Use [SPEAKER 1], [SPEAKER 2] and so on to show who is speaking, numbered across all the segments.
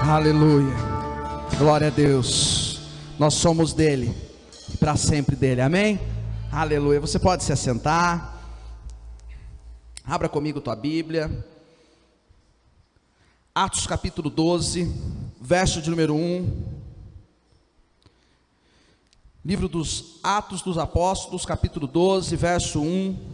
[SPEAKER 1] Aleluia, glória a Deus. Nós somos dele e para sempre dele, amém? Aleluia. Você pode se assentar. Abra comigo tua Bíblia, Atos capítulo 12, verso de número 1. Livro dos Atos dos Apóstolos, capítulo 12, verso 1.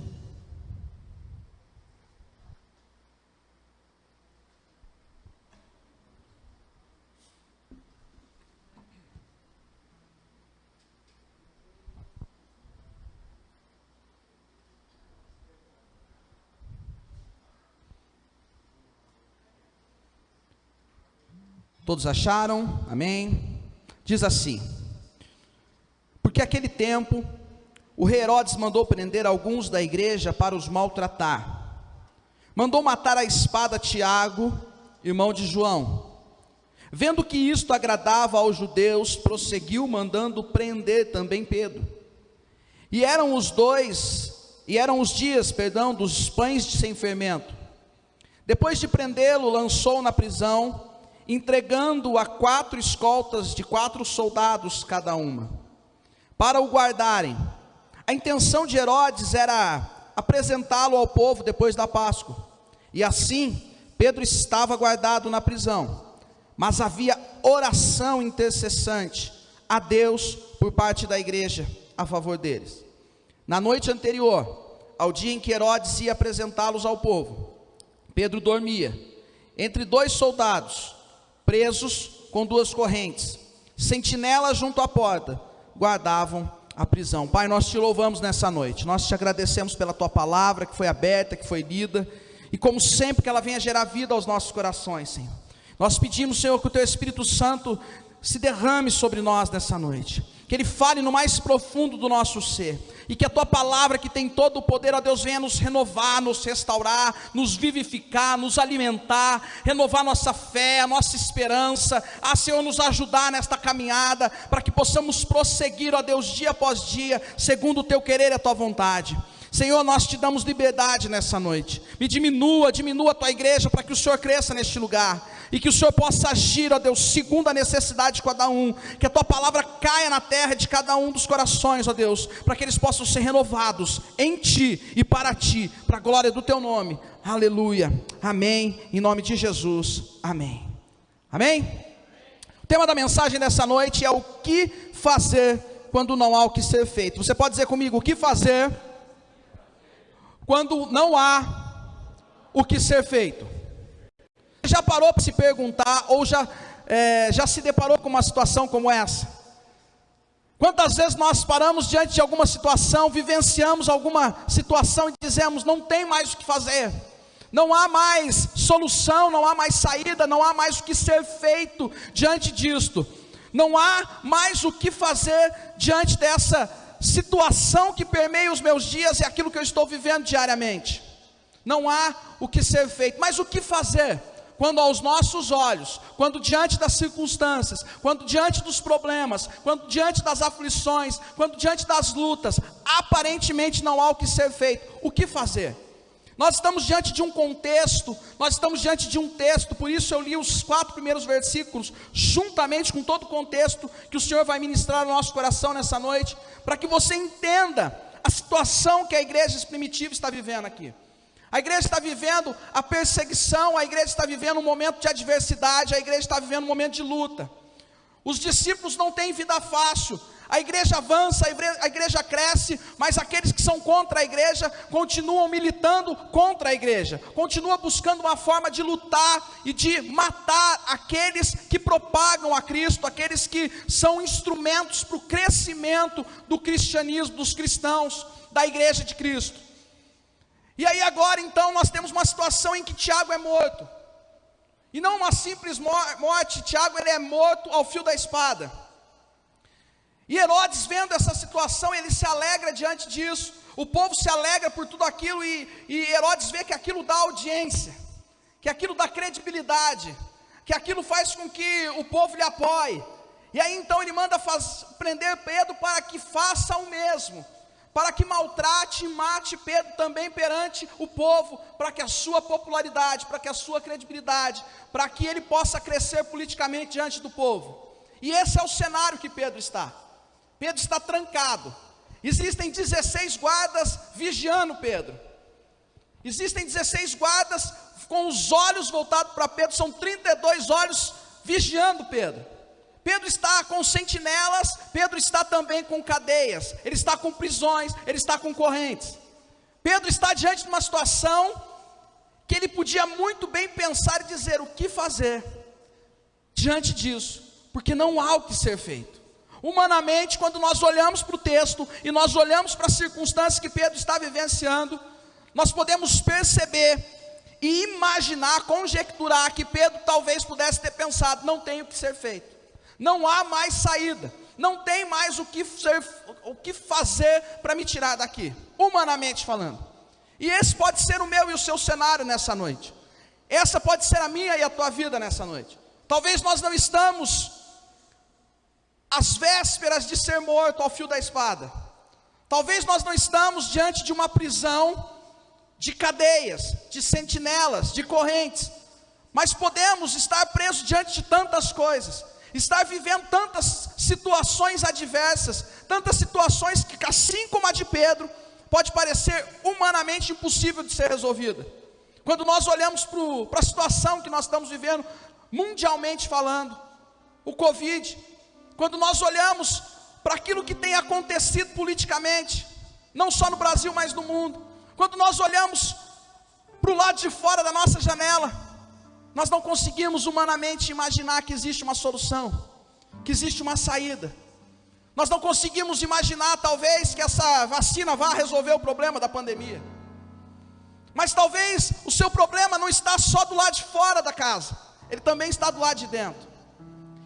[SPEAKER 1] Todos acharam? Amém? Diz assim: porque aquele tempo o rei Herodes mandou prender alguns da igreja para os maltratar. Mandou matar à espada Tiago, irmão de João. Vendo que isto agradava aos judeus, prosseguiu mandando prender também Pedro. E eram os dias, dos pães sem fermento. Depois de prendê-lo, lançou na prisão, entregando-o a 4 escoltas de 4 soldados cada uma, para o guardarem. A intenção de Herodes era apresentá-lo ao povo depois da Páscoa. E assim, Pedro estava guardado na prisão, mas havia oração intercessante a Deus por parte da igreja a favor deles. Na noite anterior ao dia em que Herodes ia apresentá-los ao povo, Pedro dormia entre 2 soldados, presos com 2 correntes. Sentinelas junto à porta guardavam a prisão. Pai, nós te louvamos nessa noite, nós te agradecemos pela tua palavra que foi aberta, que foi lida, e como sempre que ela venha gerar vida aos nossos corações, Senhor. Nós pedimos, Senhor, que o teu Espírito Santo se derrame sobre nós nessa noite, que ele fale no mais profundo do nosso ser, e que a tua palavra, que tem todo o poder, ó Deus, venha nos renovar, nos restaurar, nos vivificar, nos alimentar, renovar nossa fé, a nossa esperança, Senhor, nos ajudar nesta caminhada, para que possamos prosseguir, ó Deus, dia após dia, segundo o teu querer e a tua vontade. Senhor, nós te damos liberdade nessa noite. Diminua a tua igreja, para que o Senhor cresça neste lugar, e que o Senhor possa agir, ó Deus, segundo a necessidade de cada um, que a tua palavra caia na terra de cada um dos corações, ó Deus, para que eles possam ser renovados em ti e para ti, para a glória do teu nome. Aleluia, amém, em nome de Jesus, amém. Amém? O tema da mensagem dessa noite é o que fazer quando não há o que ser feito. Você pode dizer comigo: o que fazer quando não há o que ser feito? Já parou para se perguntar, ou já se deparou com uma situação como essa? Quantas vezes nós paramos diante de alguma situação, vivenciamos alguma situação e dizemos: não tem mais o que fazer, não há mais solução, não há mais saída, não há mais o que ser feito diante disto, não há mais o que fazer diante dessa situação que permeia os meus dias e aquilo que eu estou vivendo diariamente. Não há o que ser feito. Mas o que fazer quando aos nossos olhos, quando diante das circunstâncias, quando diante dos problemas, quando diante das aflições, quando diante das lutas, aparentemente não há o que ser feito? O que fazer? Nós estamos diante de um contexto, nós estamos diante de um texto, por isso eu li os 4 primeiros versículos, juntamente com todo o contexto que o Senhor vai ministrar no nosso coração nessa noite, para que você entenda a situação que a igreja primitiva está vivendo aqui. A igreja está vivendo a perseguição, a igreja está vivendo um momento de adversidade, a igreja está vivendo um momento de luta. Os discípulos não têm vida fácil. A igreja avança, a igreja cresce, mas aqueles que são contra a igreja continuam militando contra a igreja, continuam buscando uma forma de lutar e de matar aqueles que propagam a Cristo, aqueles que são instrumentos para o crescimento do cristianismo, dos cristãos, da igreja de Cristo. E aí agora então nós temos uma situação em que Tiago é morto, e não uma simples morte. Tiago, ele é morto ao fio da espada. E Herodes, vendo essa situação, ele se alegra diante disso. O povo se alegra por tudo aquilo, e Herodes vê que aquilo dá audiência, que aquilo dá credibilidade, que aquilo faz com que o povo lhe apoie. E aí então ele manda prender Pedro para que faça o mesmo, para que maltrate e mate Pedro também perante o povo, para que a sua popularidade, para que a sua credibilidade, para que ele possa crescer politicamente diante do povo. E esse é o cenário que Pedro está. Pedro está trancado. Existem 16 guardas vigiando Pedro. Existem 16 guardas com os olhos voltados para Pedro. São 32 olhos vigiando Pedro. Pedro está com sentinelas, Pedro está também com cadeias, ele está com prisões, ele está com correntes. Pedro está diante de uma situação que ele podia muito bem pensar e dizer o que fazer diante disso, porque não há o que ser feito. Humanamente, quando nós olhamos para o texto e nós olhamos para as circunstâncias que Pedro está vivenciando, nós podemos perceber e imaginar, conjecturar que Pedro talvez pudesse ter pensado: não tem o que ser feito, não há mais saída, não tem mais o que fazer para me tirar daqui, humanamente falando. E esse pode ser o meu e o seu cenário nessa noite. Essa pode ser a minha e a tua vida nessa noite. Talvez nós não estamos às vésperas de ser morto ao fio da espada. Talvez nós não estamos diante de uma prisão de cadeias, de sentinelas, de correntes, mas podemos estar presos diante de tantas coisas, estar vivendo tantas situações adversas, tantas situações que, assim como a de Pedro, pode parecer humanamente impossível de ser resolvida. Quando nós olhamos para a situação que nós estamos vivendo, mundialmente falando, o Covid, quando nós olhamos para aquilo que tem acontecido politicamente, não só no Brasil, mas no mundo, quando nós olhamos para o lado de fora da nossa janela, nós não conseguimos humanamente imaginar que existe uma solução, que existe uma saída. Nós não conseguimos imaginar talvez que essa vacina vá resolver o problema da pandemia. Mas talvez o seu problema não está só do lado de fora da casa, ele também está do lado de dentro.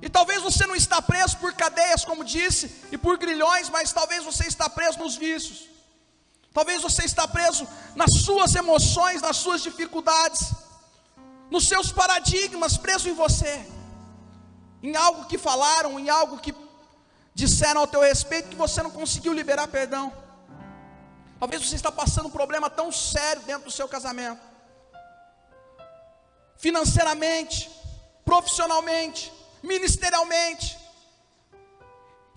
[SPEAKER 1] E talvez você não está preso por cadeias, como disse, e por grilhões, mas talvez você está preso nos vícios. Talvez você está preso nas suas emoções, nas suas dificuldades, nos seus paradigmas, preso em você, em algo que falaram, em algo que disseram ao teu respeito, que você não conseguiu liberar perdão. Talvez você está passando um problema tão sério dentro do seu casamento, financeiramente, profissionalmente, ministerialmente,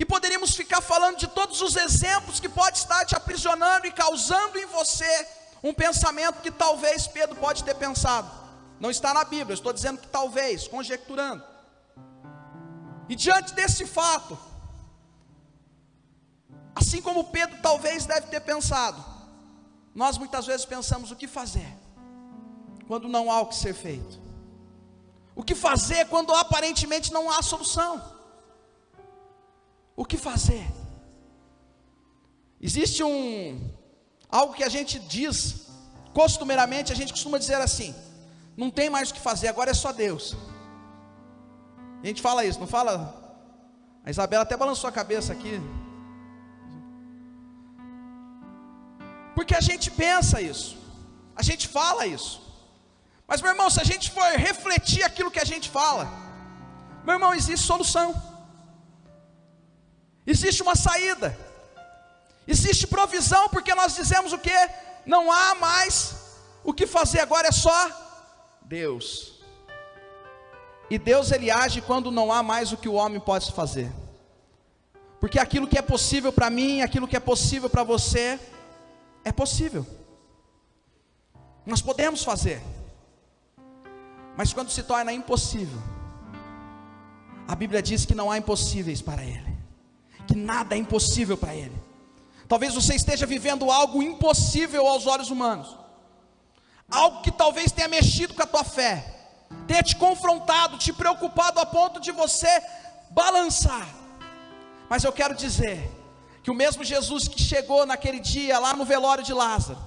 [SPEAKER 1] e poderíamos ficar falando de todos os exemplos que pode estar te aprisionando e causando em você um pensamento que talvez Pedro pode ter pensado. Não está na Bíblia, eu estou dizendo que talvez, conjecturando. E diante desse fato, assim como Pedro talvez deve ter pensado, nós muitas vezes pensamos o que fazer quando não há o que ser feito. O que fazer quando aparentemente não há solução? O que fazer? Existe algo que a gente diz, costumeiramente a gente costuma dizer assim: não tem mais o que fazer, agora é só Deus. A gente fala isso, não fala? A Isabela até balançou a cabeça aqui. Porque a gente pensa isso, a gente fala isso. Mas, meu irmão, se a gente for refletir aquilo que a gente fala, meu irmão, existe solução, existe uma saída, existe provisão, porque nós dizemos o quê? Não há mais o que fazer, agora é só Deus. E Deus, ele age quando não há mais o que o homem pode fazer, porque aquilo que é possível para mim, aquilo que é possível para você, é possível, nós podemos fazer. Mas quando se torna impossível, a Bíblia diz que não há impossíveis para Ele, que nada é impossível para Ele. Talvez você esteja vivendo algo impossível aos olhos humanos, algo que talvez tenha mexido com a tua fé, tenha te confrontado, te preocupado a ponto de você balançar. Mas eu quero dizer que o mesmo Jesus que chegou naquele dia lá no velório de Lázaro,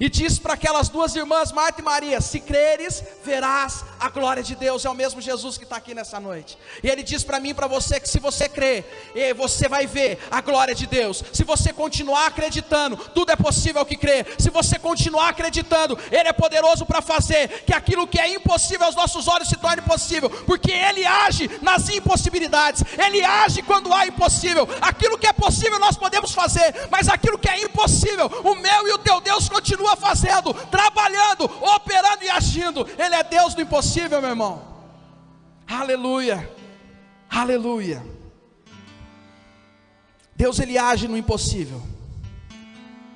[SPEAKER 1] e diz para aquelas duas irmãs, Marta e Maria: se creres, verás a glória de Deus. É o mesmo Jesus que está aqui nessa noite. E Ele diz para mim e para você que se você crer, você vai ver a glória de Deus. Se você continuar acreditando, tudo é possível ao que crer. Se você continuar acreditando, Ele é poderoso para fazer que aquilo que é impossível aos nossos olhos se torne possível, porque Ele age nas impossibilidades. Ele age quando há impossível. Aquilo que é possível nós podemos fazer, mas aquilo que é impossível, o meu e o teu Deus continua fazendo, trabalhando, operando e agindo. Ele é Deus do impossível, meu irmão. Aleluia, aleluia. Deus, Ele age no impossível.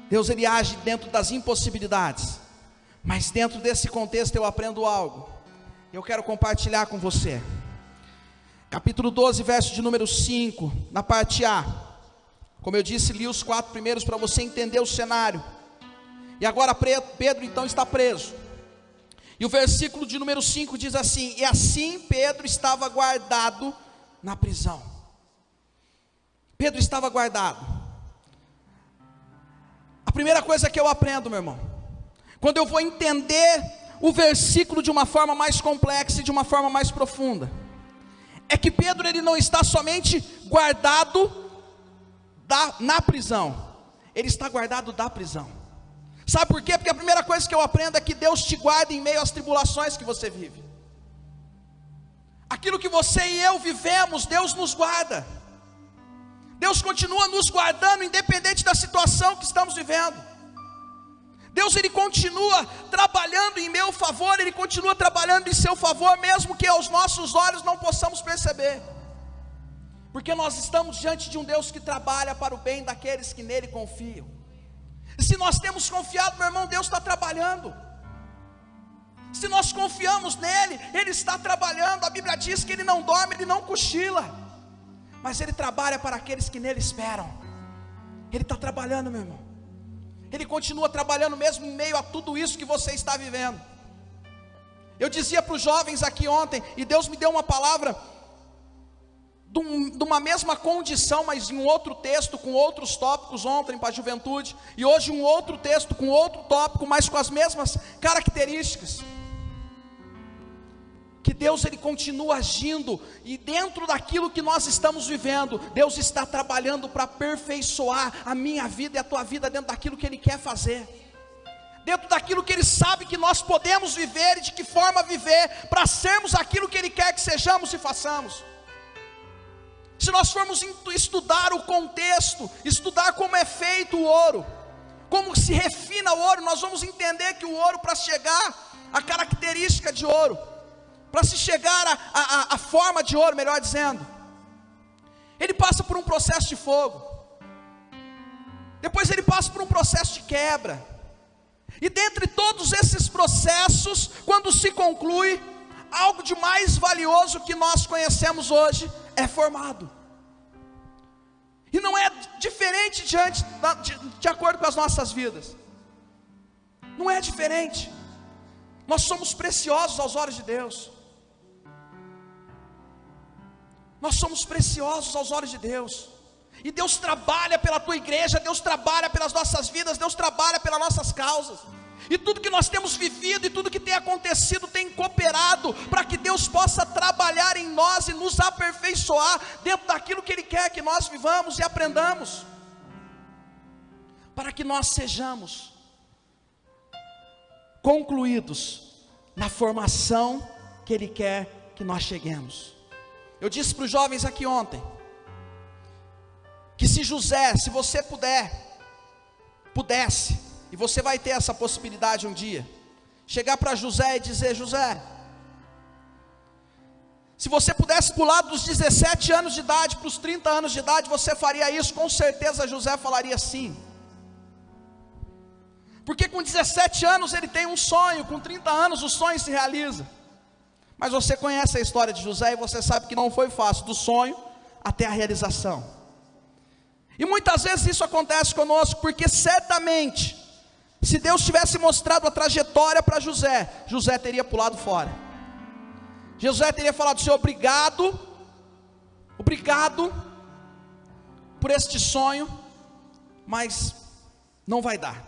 [SPEAKER 1] Deus, Ele age dentro das impossibilidades. Mas dentro desse contexto eu aprendo algo. Eu quero compartilhar com você. Capítulo 12, verso de número 5, na parte A. Como eu disse, li os 4 primeiros para você entender o cenário. E agora Pedro então está preso. E o versículo de número 5 diz assim: e assim Pedro estava guardado na prisão. Pedro estava guardado. A primeira coisa que eu aprendo, meu irmão, quando eu vou entender o versículo de uma forma mais complexa e de uma forma mais profunda, é que Pedro, ele não está somente guardado na prisão, ele está guardado da prisão. Sabe por quê? Porque a primeira coisa que eu aprendo é que Deus te guarda em meio às tribulações que você vive. Aquilo que você e eu vivemos, Deus nos guarda. Deus continua nos guardando independente da situação que estamos vivendo. Deus, Ele continua trabalhando em meu favor, Ele continua trabalhando em seu favor, mesmo que aos nossos olhos não possamos perceber. Porque nós estamos diante de um Deus que trabalha para o bem daqueles que nele confiam. E se nós temos confiado, meu irmão, Deus está trabalhando. Se nós confiamos nele, Ele está trabalhando. A Bíblia diz que Ele não dorme, Ele não cochila, mas Ele trabalha para aqueles que nele esperam. Ele está trabalhando, meu irmão. Ele continua trabalhando mesmo em meio a tudo isso que você está vivendo. Eu dizia para os jovens aqui ontem, e Deus me deu uma palavra de uma mesma condição, mas em um outro texto, com outros tópicos ontem para a juventude, e hoje um outro texto com outro tópico, mas com as mesmas características. Que Deus, Ele continua agindo, e dentro daquilo que nós estamos vivendo, Deus está trabalhando para aperfeiçoar a minha vida e a tua vida, dentro daquilo que Ele quer fazer, dentro daquilo que Ele sabe que nós podemos viver, e de que forma viver, para sermos aquilo que Ele quer que sejamos e façamos. Se nós formos estudar o contexto, estudar como é feito o ouro, como se refina o ouro, nós vamos entender que o ouro, para chegar à característica de ouro, para se chegar à forma de ouro, melhor dizendo, ele passa por um processo de fogo, depois ele passa por um processo de quebra, e dentre todos esses processos, quando se conclui, algo de mais valioso que nós conhecemos hoje é formado. E não é diferente de acordo com as nossas vidas. Não é diferente. Nós somos preciosos aos olhos de Deus. Nós somos preciosos aos olhos de Deus. E Deus trabalha pela tua igreja, Deus trabalha pelas nossas vidas, Deus trabalha pelas nossas causas. E tudo que nós temos vivido e tudo que tem acontecido tem cooperado para que Deus possa trabalhar em nós e nos aperfeiçoar dentro daquilo que Ele quer que nós vivamos e aprendamos, para que nós sejamos concluídos na formação que Ele quer que nós cheguemos. Eu disse para os jovens aqui ontem, que se José, se você pudesse, e você vai ter essa possibilidade um dia, chegar para José e dizer: José, se você pudesse pular dos 17 anos de idade para os 30 anos de idade, você faria isso? Com certeza José falaria sim. Porque com 17 anos ele tem um sonho, com 30 anos o sonho se realiza. Mas você conhece a história de José e você sabe que não foi fácil, do sonho até a realização. E muitas vezes isso acontece conosco, porque certamente, se Deus tivesse mostrado a trajetória para José, José teria pulado fora. José teria falado: Senhor, obrigado por este sonho, mas não vai dar.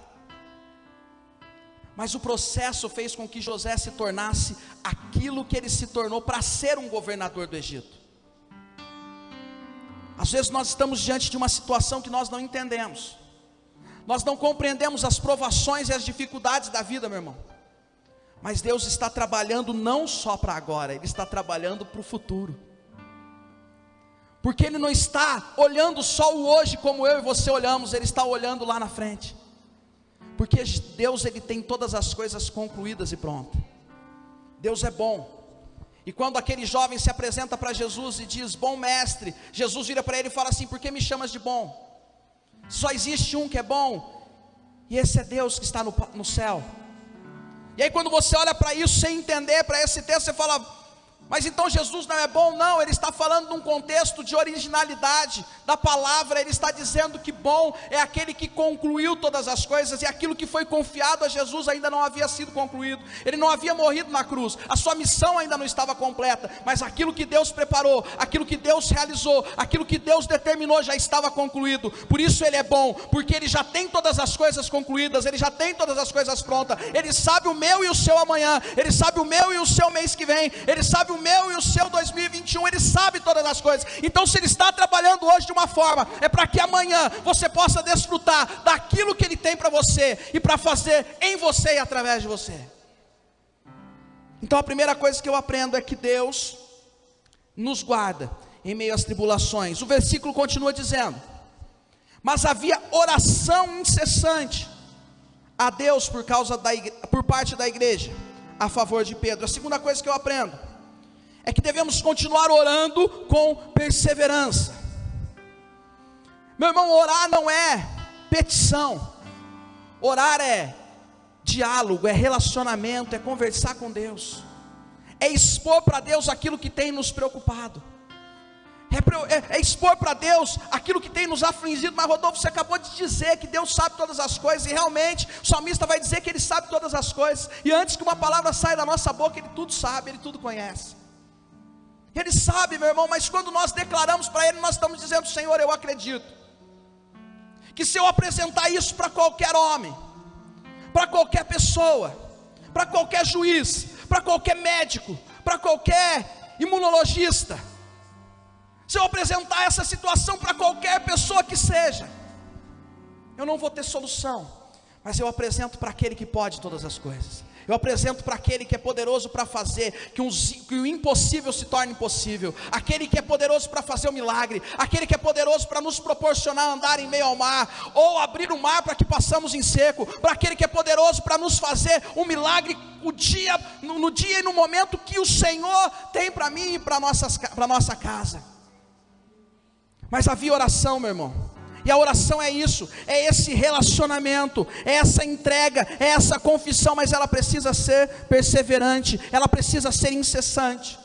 [SPEAKER 1] Mas o processo fez com que José se tornasse aquilo que ele se tornou para ser um governador do Egito. Às vezes nós estamos diante de uma situação que nós não entendemos. Nós não compreendemos as provações e as dificuldades da vida, meu irmão. Mas Deus está trabalhando não só para agora, Ele está trabalhando para o futuro. Porque Ele não está olhando só o hoje como eu e você olhamos, Ele está olhando lá na frente. Porque Deus, Ele tem todas as coisas concluídas e prontas. Deus é bom. E quando aquele jovem se apresenta para Jesus e diz: bom mestre, Jesus vira para ele e fala assim: por que me chamas de bom? Só existe um que é bom, e esse é Deus que está no céu. E aí quando você olha para isso sem entender, para esse texto, você fala: mas então Jesus não é bom? Não, ele está falando de um contexto de originalidade da palavra. Ele está dizendo que bom é aquele que concluiu todas as coisas, e aquilo que foi confiado a Jesus ainda não havia sido concluído. Ele não havia morrido na cruz, a sua missão ainda não estava completa, mas aquilo que Deus preparou, aquilo que Deus realizou, aquilo que Deus determinou já estava concluído. Por isso ele é bom, porque ele já tem todas as coisas concluídas, ele já tem todas as coisas prontas. Ele sabe o meu e o seu amanhã, ele sabe o meu e o seu mês que vem, ele sabe o meu e o seu 2021, Ele sabe todas as coisas. Então se Ele está trabalhando hoje de uma forma, é para que amanhã você possa desfrutar daquilo que Ele tem para você, e para fazer em você e através de você. Então a primeira coisa que eu aprendo é que Deus nos guarda em meio às tribulações. O versículo continua dizendo: mas havia oração incessante a Deus por parte da igreja a favor de Pedro. A segunda coisa que eu aprendo é que devemos continuar orando com perseverança. Meu irmão, orar não é petição. Orar é diálogo, é relacionamento, é conversar com Deus, é expor para Deus aquilo que tem nos preocupado, é expor para Deus aquilo que tem nos afligido. Mas Rodolfo, você acabou de dizer que Deus sabe todas as coisas, e realmente o salmista vai dizer que Ele sabe todas as coisas, e antes que uma palavra saia da nossa boca, Ele tudo sabe, Ele tudo conhece. Ele sabe, meu irmão, mas quando nós declaramos para Ele, nós estamos dizendo: Senhor, eu acredito que se eu apresentar isso para qualquer homem, para qualquer pessoa, para qualquer juiz, para qualquer médico, para qualquer imunologista, se eu apresentar essa situação para qualquer pessoa que seja, eu não vou ter solução, mas eu apresento para aquele que pode todas as coisas. Eu apresento para aquele que é poderoso para fazer que o impossível se torne possível, aquele que é poderoso para fazer o milagre, aquele que é poderoso para nos proporcionar andar em meio ao mar, ou abrir o mar para que passamos em seco, para aquele que é poderoso para nos fazer um milagre no dia e no momento que o Senhor tem para mim e para nossa casa. Mas havia oração, meu irmão. E a oração é isso, é esse relacionamento, é essa entrega, é essa confissão, mas ela precisa ser perseverante, ela precisa ser incessante,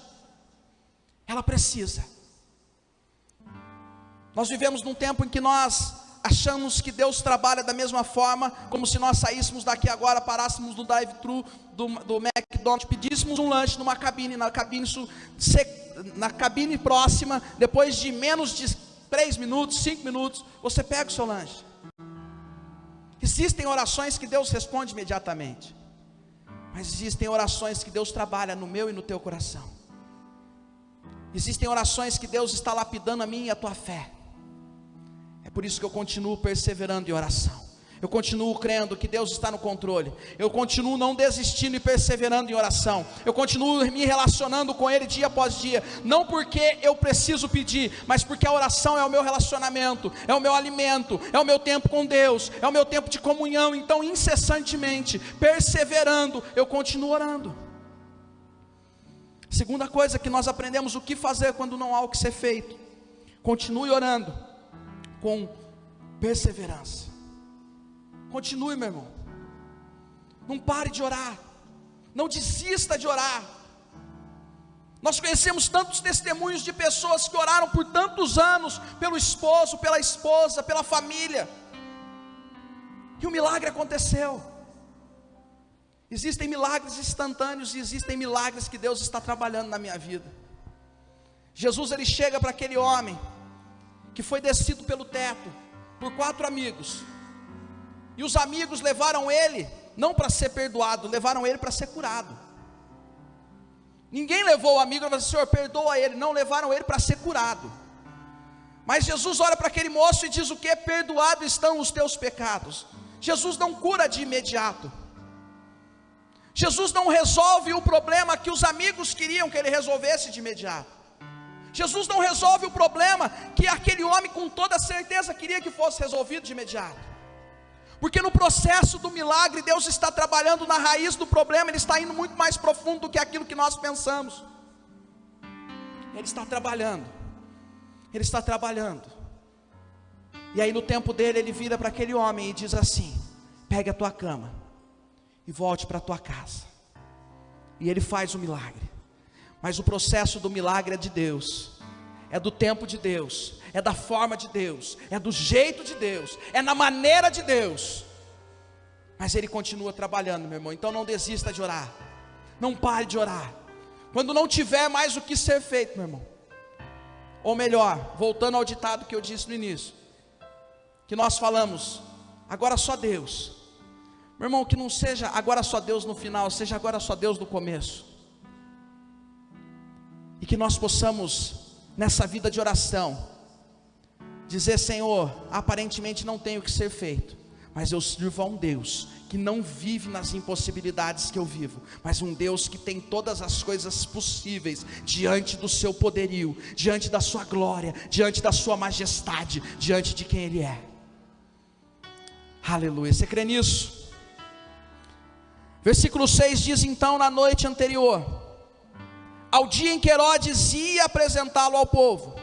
[SPEAKER 1] ela precisa. Nós vivemos num tempo em que nós achamos que Deus trabalha da mesma forma, como se nós saíssemos daqui agora, parássemos no drive-thru do McDonald's, pedíssemos um lanche numa cabine, na cabine próxima, depois de menos de 3 minutos, 5 minutos, você pega o seu lanche. Existem orações que Deus responde imediatamente, mas existem orações que Deus trabalha no meu e no teu coração. Existem orações que Deus está lapidando a minha e a tua fé. É por isso que eu continuo perseverando em oração. Eu continuo crendo que Deus está no controle. Eu continuo não desistindo e perseverando em oração. Eu continuo me relacionando com Ele dia após dia. Não porque eu preciso pedir, mas porque a oração é o meu relacionamento, é o meu alimento, é o meu tempo com Deus, é o meu tempo de comunhão. Então incessantemente, perseverando, eu continuo orando. Segunda coisa que nós aprendemos: o que fazer quando não há o que ser feito. Continue orando com perseverança. Continue, meu irmão. Não pare de orar. Não desista de orar. Nós conhecemos tantos testemunhos de pessoas que oraram por tantos anos pelo esposo, pela esposa, pela família, e o milagre aconteceu. Existem milagres instantâneos e existem milagres que Deus está trabalhando na minha vida. Jesus, ele chega para aquele homem que foi descido pelo teto por 4 amigos, e os amigos levaram ele não para ser perdoado, levaram ele para ser curado. Ninguém levou o amigo e falou assim: Senhor, perdoa ele. Não, levaram ele para ser curado. Mas Jesus olha para aquele moço e diz o que? Perdoado estão os teus pecados. Jesus não cura de imediato. Jesus não resolve o problema que os amigos queriam que ele resolvesse de imediato. Jesus não resolve o problema que aquele homem com toda certeza queria que fosse resolvido de imediato. Porque no processo do milagre, Deus está trabalhando na raiz do problema. Ele está indo muito mais profundo do que aquilo que nós pensamos. Ele está trabalhando. Ele está trabalhando. E aí no tempo dele, ele vira para aquele homem e diz assim: pegue a tua cama e volte para a tua casa. E ele faz o milagre. Mas o processo do milagre é de Deus, é do tempo de Deus, é da forma de Deus, é do jeito de Deus, é na maneira de Deus. Mas ele continua trabalhando, meu irmão. Então não desista de orar, não pare de orar. Quando não tiver mais o que ser feito, meu irmão, ou melhor, voltando ao ditado que eu disse no início, que nós falamos, agora só Deus. Meu irmão, que não seja agora só Deus no final, seja agora só Deus no começo. E que nós possamos, nessa vida de oração, dizer: Senhor, aparentemente não tem o que ser feito, mas eu sirvo a um Deus que não vive nas impossibilidades que eu vivo, mas um Deus que tem todas as coisas possíveis diante do seu poderio, diante da sua glória, diante da sua majestade, diante de quem Ele é. Aleluia. Você crê nisso? Versículo 6 diz: então na noite anterior ao dia em que Herodes ia apresentá-lo ao povo,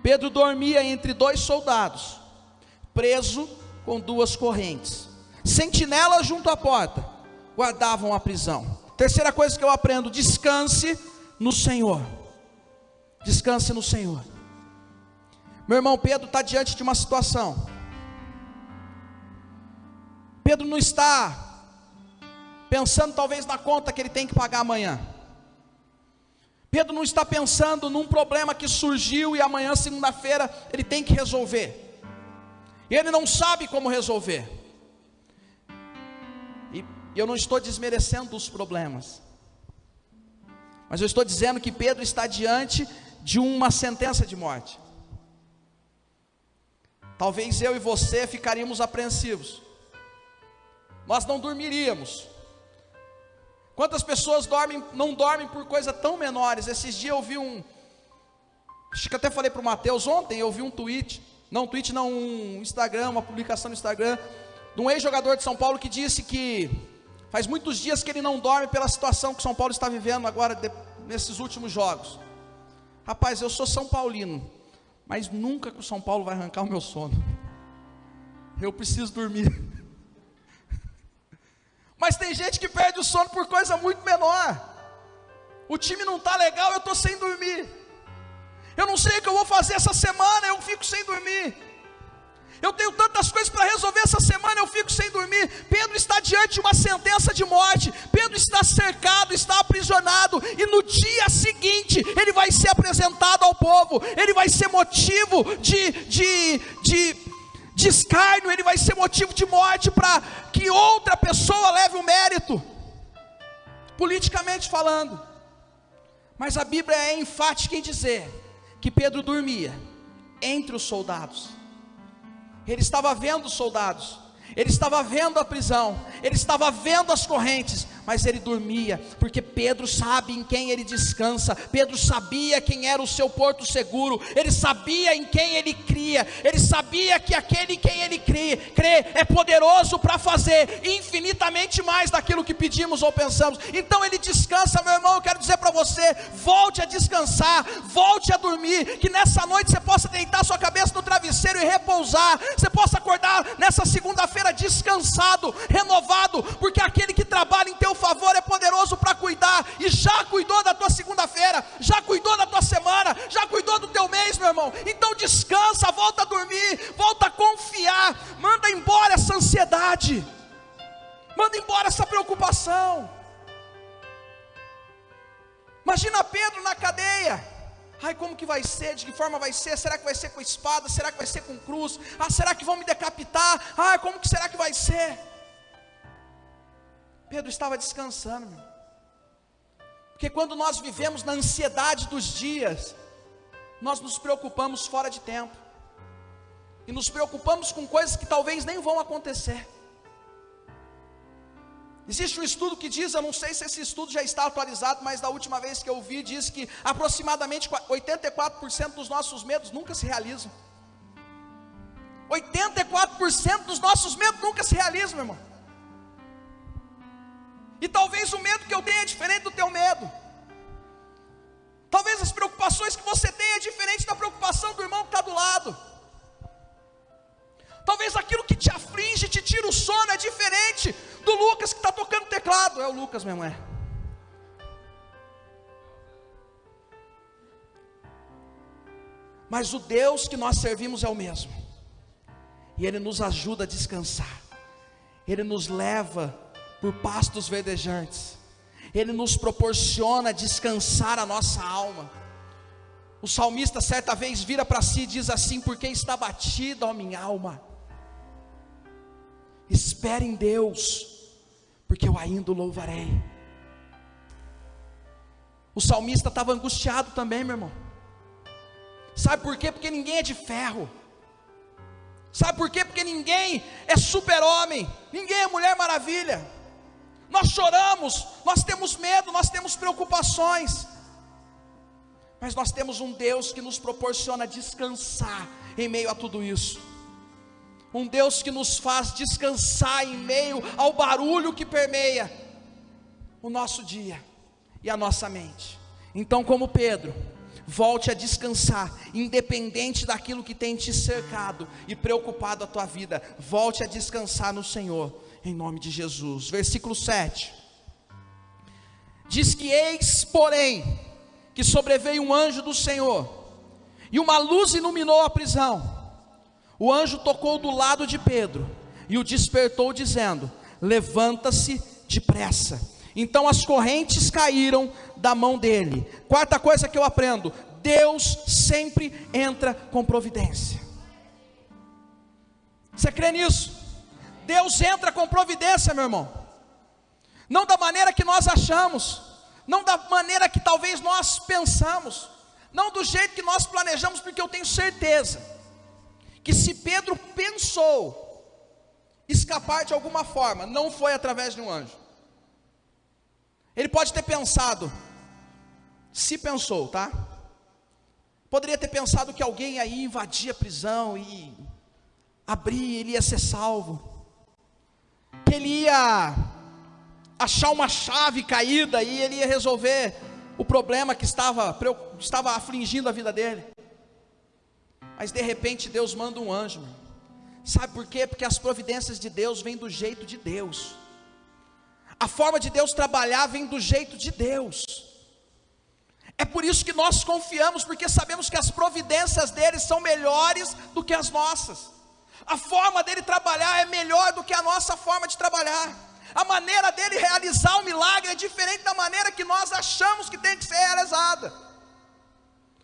[SPEAKER 1] Pedro dormia entre dois soldados, preso com duas correntes. Sentinelas junto à porta guardavam a prisão. Terceira coisa que eu aprendo: descanse no Senhor. Descanse no Senhor. Meu irmão, Pedro está diante de uma situação. Pedro não está pensando talvez na conta que ele tem que pagar amanhã. Pedro não está pensando num problema que surgiu e amanhã, segunda-feira, ele tem que resolver. E ele não sabe como resolver. E eu não estou desmerecendo os problemas, mas eu estou dizendo que Pedro está diante de uma sentença de morte. Talvez eu e você ficaríamos apreensivos. Nós não dormiríamos. Quantas pessoas não dormem por coisas tão menores? Esses dias eu vi acho que até falei para o Mateus ontem, eu vi um Instagram, uma publicação no Instagram, de um ex-jogador de São Paulo que disse que faz muitos dias que ele não dorme pela situação que São Paulo está vivendo agora, nesses últimos jogos. Rapaz, eu sou São Paulino, mas nunca que o São Paulo vai arrancar o meu sono. Eu preciso dormir. Mas tem gente que perde o sono por coisa muito menor. O time não está legal, eu estou sem dormir. Eu não sei o que eu vou fazer essa semana, eu fico sem dormir. Eu tenho tantas coisas para resolver essa semana, eu fico sem dormir. Pedro está diante de uma sentença de morte. Pedro está cercado, está aprisionado. E no dia seguinte, ele vai ser apresentado ao povo. Ele vai ser motivo de escárnio, ele vai ser motivo de morte para que outra pessoa leve o mérito, politicamente falando. Mas a Bíblia é enfática em dizer que Pedro dormia entre os soldados. Ele estava vendo os soldados, ele estava vendo a prisão, ele estava vendo as correntes, mas ele dormia, porque Pedro sabe em quem ele descansa. Pedro sabia quem era o seu porto seguro, ele sabia em quem ele cria, ele sabia que aquele em quem ele crê é poderoso para fazer infinitamente mais daquilo que pedimos ou pensamos. Então ele descansa, meu irmão. Eu quero dizer para você: volte a descansar, volte a dormir, que nessa noite você possa deitar sua cabeça no travesseiro e repousar, você possa acordar nessa segunda-feira descansado, renovado, porque aquele que trabalha em teu favor é poderoso para cuidar, e já cuidou da tua segunda-feira, já cuidou da tua semana, já cuidou do teu mês, meu irmão. Então descansa, volta a dormir, volta a confiar, manda embora essa ansiedade, manda embora essa preocupação. Imagina Pedro na cadeia: ai, como que vai ser? De que forma vai ser? Será que vai ser com espada? Será que vai ser com cruz? Ah, será que vão me decapitar? Ah, como que será que vai ser? Pedro estava descansando, meu. Porque quando nós vivemos na ansiedade dos dias, nós nos preocupamos fora de tempo, e nos preocupamos com coisas que talvez nem vão acontecer. Existe um estudo que diz, eu não sei se esse estudo já está atualizado, mas da última vez que eu vi, diz que aproximadamente 84% dos nossos medos nunca se realizam. 84% dos nossos medos nunca se realizam, meu irmão. E talvez o medo que eu tenho é diferente do teu medo. Talvez as preocupações que você tem é diferente da preocupação do irmão que está do lado. Talvez aquilo que te aflige, te tira o sono, é diferente do Lucas que está tocando teclado. É o Lucas mesmo, é. Mas o Deus que nós servimos é o mesmo. E Ele nos ajuda a descansar. Ele nos leva por pastos verdejantes. Ele nos proporciona descansar a nossa alma. O salmista certa vez vira para si e diz assim: porque está batida, ó minha alma, espere em Deus, porque eu ainda o louvarei. O salmista estava angustiado também, meu irmão. Sabe por quê? Porque ninguém é de ferro. Sabe por quê? Porque ninguém é super-homem, ninguém é mulher maravilha. Nós choramos, nós temos medo, nós temos preocupações, mas nós temos um Deus que nos proporciona descansar em meio a tudo isso. Um Deus que nos faz descansar em meio ao barulho que permeia o nosso dia e a nossa mente. Então, como Pedro, volte a descansar, independente daquilo que tem te cercado e preocupado a tua vida. Volte a descansar no Senhor, em nome de Jesus. Versículo 7 diz que: eis porém que sobreveio um anjo do Senhor, e uma luz iluminou a prisão. O anjo tocou do lado de Pedro e o despertou, dizendo: levanta-se depressa. Então as correntes caíram da mão dele. Quarta coisa que eu aprendo: Deus sempre entra com providência. Você crê nisso? Deus entra com providência, meu irmão. Não da maneira que nós achamos, não da maneira que talvez nós pensamos, não do jeito que nós planejamos, porque eu tenho certeza que se Pedro pensou escapar de alguma forma, não foi através de um anjo. Ele pode ter pensado, se pensou, tá? Poderia ter pensado que alguém aí invadia a prisão e abrir, ele ia ser salvo, que ele ia achar uma chave caída e ele ia resolver o problema que estava afligindo a vida dele. Mas de repente Deus manda um anjo. Sabe por quê? Porque as providências de Deus vêm do jeito de Deus. A forma de Deus trabalhar vem do jeito de Deus. É por isso que nós confiamos, porque sabemos que as providências dele são melhores do que as nossas. A forma dele trabalhar é melhor do que a nossa forma de trabalhar. A maneira dele realizar o milagre é diferente da maneira que nós achamos que tem que ser realizada.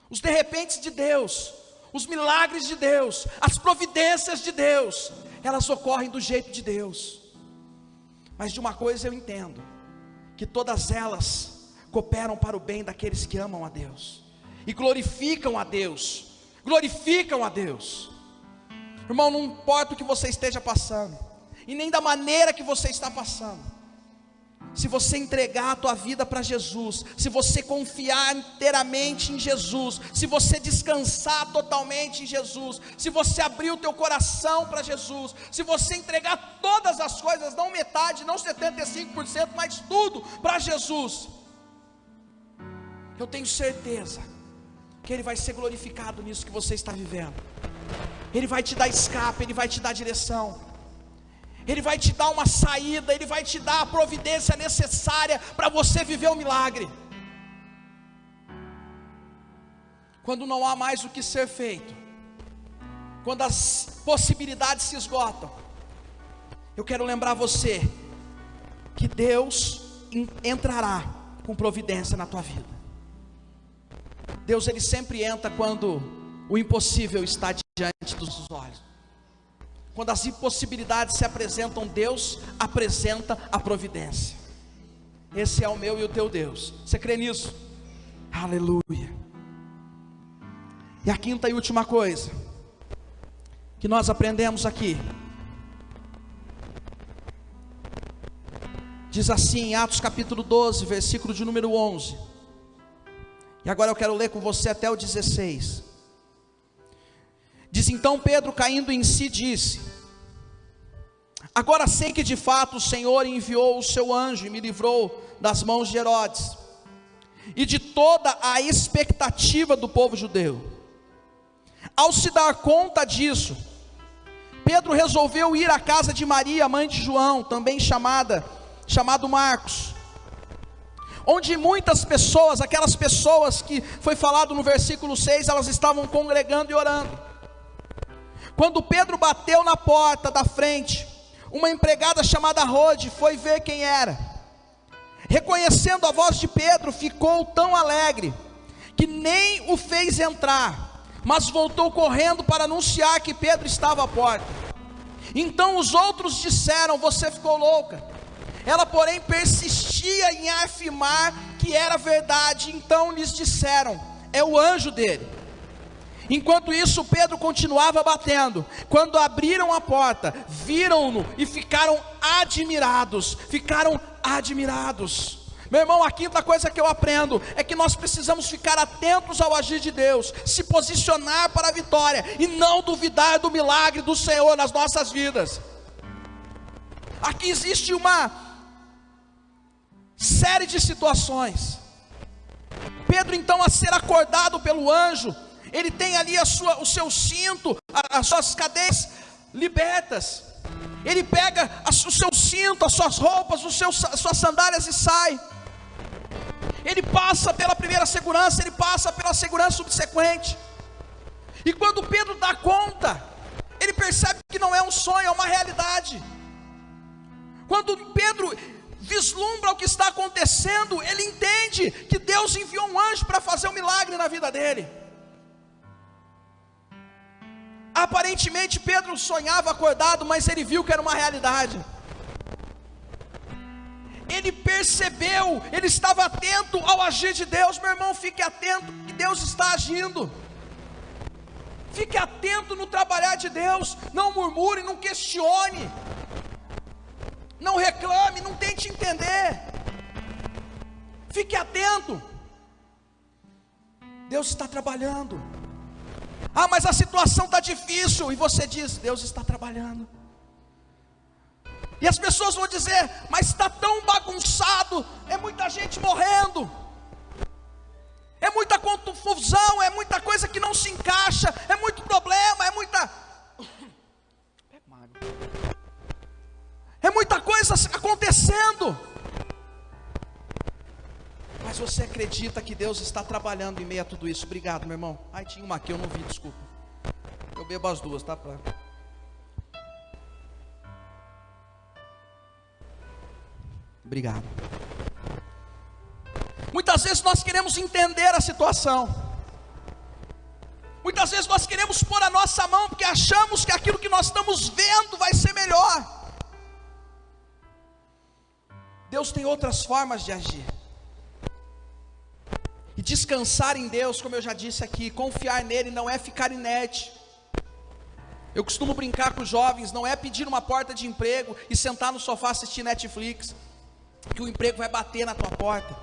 [SPEAKER 1] Os de repente de Deus, os milagres de Deus, as providências de Deus, elas ocorrem do jeito de Deus. Mas de uma coisa eu entendo, que todas elas cooperam para o bem daqueles que amam a Deus e glorificam a Deus. Glorificam a Deus. Irmão, não importa o que você esteja passando, e nem da maneira que você está passando, se você entregar a tua vida para Jesus, se você confiar inteiramente em Jesus, se você descansar totalmente em Jesus, se você abrir o teu coração para Jesus, se você entregar todas as coisas, não metade, não 75%, mas tudo para Jesus, eu tenho certeza que Ele vai ser glorificado nisso que você está vivendo. Ele vai te dar escape, Ele vai te dar direção, Ele vai te dar uma saída, Ele vai te dar a providência necessária para você viver o milagre. Quando não há mais o que ser feito, quando as possibilidades se esgotam, eu quero lembrar você que Deus entrará com providência na tua vida. Deus, Ele sempre entra quando o impossível está diante dos olhos. Quando as impossibilidades se apresentam, Deus apresenta a providência. Esse é o meu e o teu Deus. Você crê nisso? Aleluia. E a quinta e última coisa que nós aprendemos aqui, diz assim em Atos capítulo 12, versículo de número 11. E agora eu quero ler com você até o 16. Diz: então Pedro, caindo em si, disse: agora sei que de fato o Senhor enviou o seu anjo e me livrou das mãos de Herodes e de toda a expectativa do povo judeu. Ao se dar conta disso, Pedro resolveu ir à casa de Maria, mãe de João, também chamado Marcos, onde muitas pessoas, aquelas pessoas que foi falado no versículo 6, elas estavam congregando e orando. Quando Pedro bateu na porta da frente, uma empregada chamada Rode foi ver quem era. Reconhecendo a voz de Pedro, ficou tão alegre que nem o fez entrar, mas voltou correndo para anunciar que Pedro estava à porta. Então os outros disseram: você ficou louca. Ela, porém, persistia em afirmar que era verdade. Então lhes disseram: é o anjo dele. Enquanto isso, Pedro continuava batendo. Quando abriram a porta, viram-no e ficaram admirados. Meu irmão, a quinta coisa que eu aprendo é que nós precisamos ficar atentos ao agir de Deus, se posicionar para a vitória e não duvidar do milagre do Senhor nas nossas vidas. Aqui existe uma série de situações. Pedro, então, a ser acordado pelo anjo, ele tem ali o seu cinto, as suas cadeias libertas. Ele pega o seu cinto, as suas roupas, as suas sandálias e sai. Ele passa pela primeira segurança, ele passa pela segurança subsequente. E quando Pedro dá conta, ele percebe que não é um sonho, é uma realidade. Quando Pedro vislumbra o que está acontecendo, ele entende que Deus enviou um anjo para fazer um milagre na vida dele. Aparentemente Pedro sonhava acordado, mas ele viu que era uma realidade. Ele percebeu, ele estava atento ao agir de Deus. Meu irmão, fique atento que Deus está agindo. Fique atento no trabalhar de Deus. Não murmure, não questione, não reclame, não tente entender. Fique atento. Deus está trabalhando. Ah, mas a situação está difícil. E você diz: Deus está trabalhando. E as pessoas vão dizer: mas está tão bagunçado, é muita gente morrendo, é muita confusão, é muita coisa que não se encaixa, é muito problema, é muita coisa acontecendo. Mas você acredita que Deus está trabalhando em meio a tudo isso? Obrigado, meu irmão. Ai, tinha uma aqui, eu não vi, desculpa. Eu bebo as duas, tá? Obrigado. Muitas vezes nós queremos entender a situação. Muitas vezes nós queremos pôr a nossa mão, porque achamos que aquilo que nós estamos vendo vai ser melhor. Deus tem outras formas de agir. E descansar em Deus, como eu já disse aqui, confiar nele não é ficar inerte. Eu costumo brincar com os jovens: não é pedir uma porta de emprego e sentar no sofá assistir Netflix, que o emprego vai bater na tua porta.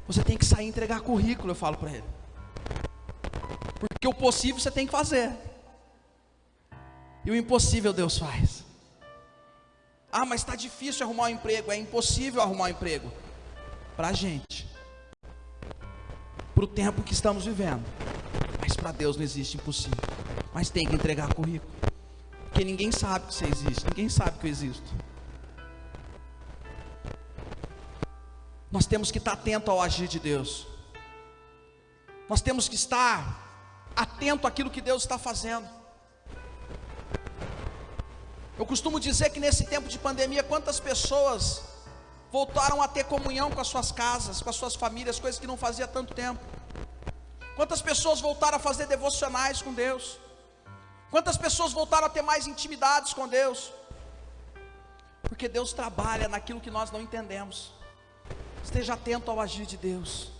[SPEAKER 1] Você tem que sair e entregar currículo, eu falo para ele, porque o possível você tem que fazer, e o impossível Deus faz. Ah, mas está difícil arrumar um emprego. É impossível arrumar um emprego para a gente, para o tempo que estamos vivendo. Mas para Deus não existe impossível. Mas tem que entregar currículo, porque ninguém sabe que você existe, ninguém sabe que eu existo. Nós temos que estar atento ao agir de Deus. Nós temos que estar atento àquilo que Deus está fazendo. Eu costumo dizer que nesse tempo de pandemia, quantas pessoas voltaram a ter comunhão com as suas casas, com as suas famílias, coisas que não fazia há tanto tempo. Quantas pessoas voltaram a fazer devocionais com Deus? Quantas pessoas voltaram a ter mais intimidades com Deus? Porque Deus trabalha naquilo que nós não entendemos. Esteja atento ao agir de Deus.